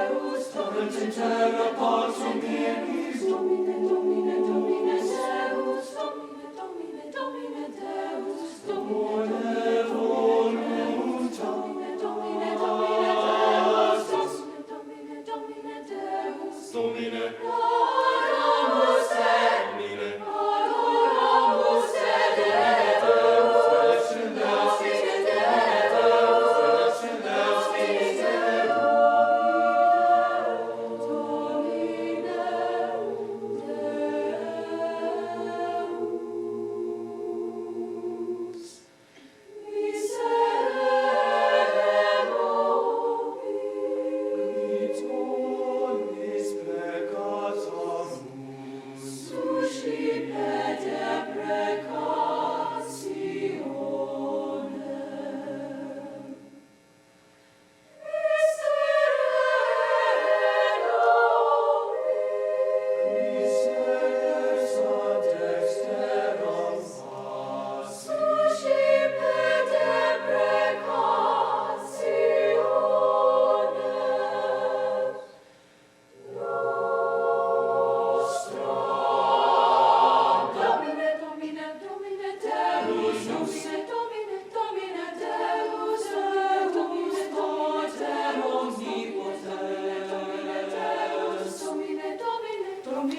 Deus, Domine, in terra pacem finis, Domine, Domine, Domine Deus, Domine, Domine, Domine Deus, Domine, voluntas, Domine, Domine, Domine Deus, Domine, Domine, Domine Deus, Domine, adoramus te, Domine, adoramus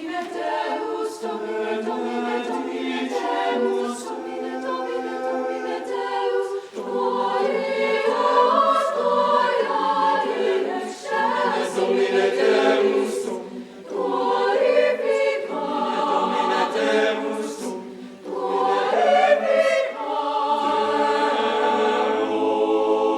te, Deus,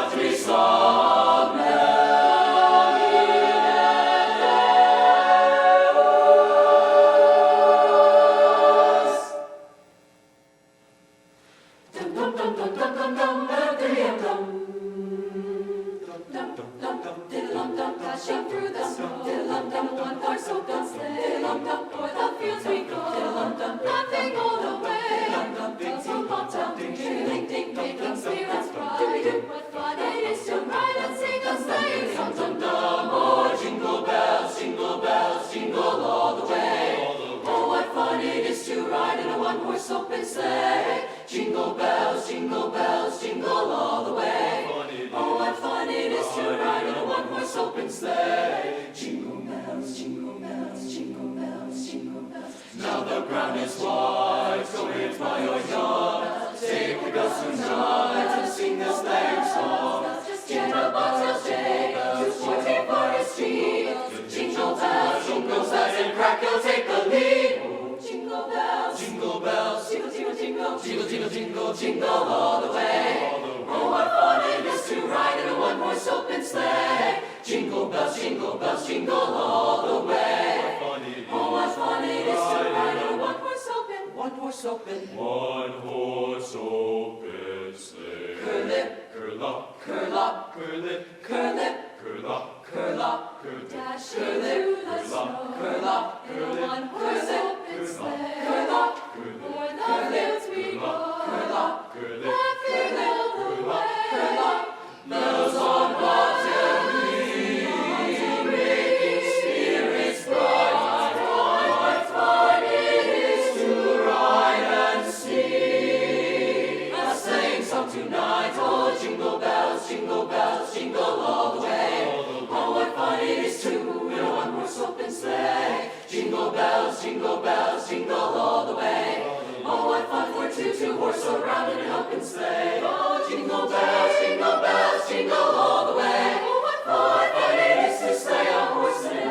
Deus, Deus, Deus, Deus, Dashing through the snow, diddle-dum-dum, one horse open sleigh, diddle-dum-dum, o'er the fields we go, diddle-dum-dum, laughing all the way, bells from pop down, ding-ding-ding, making spirits bright. What fun it is to ride and sing a sleigh, dum-dum-dum, oh, jingle bells, jingle all the way. Oh, what fun it is to ride in a one-horse open sleigh, jingle bells, jingle all the way. Oh, what fun it is to ride in a one-horse open sleigh. Jingle bells, jingle bells, jingle bells, jingle bells. Now the ground is white, so it's my your young. Take with us tonight and sing the sleighing song. Get a bobtail shake, 240 Street. Jingle bells, and crackle take the lead. Oh, jingle bells, jingle, jingle all the way. Oh, what fun it is to ride in a one-horse open sleigh. Jingle bells, jingle all the way. Oh, what fun it is to ride in a one-horse open sleigh. Curlip, curlop, curlop, curlip, curlip, curlop, curlop, dashing through the snow, curlop, in a one-horse open sleigh, curlop, o'er the fields we go, curlop, laughing all the way, curlop, bells on bobtail ring, making spirits bright. What fun it is to ride and sing a sleighing song tonight. Oh, jingle bells, jingle all the way. Oh, what fun it is to in a one-horse open sleigh. Jingle bells, jingle all the way. Oh, what fun for two to horse around in an open sleigh. Oh, jingle bells, jingle all the way. Oh, what fun it is to sleigh a horse in an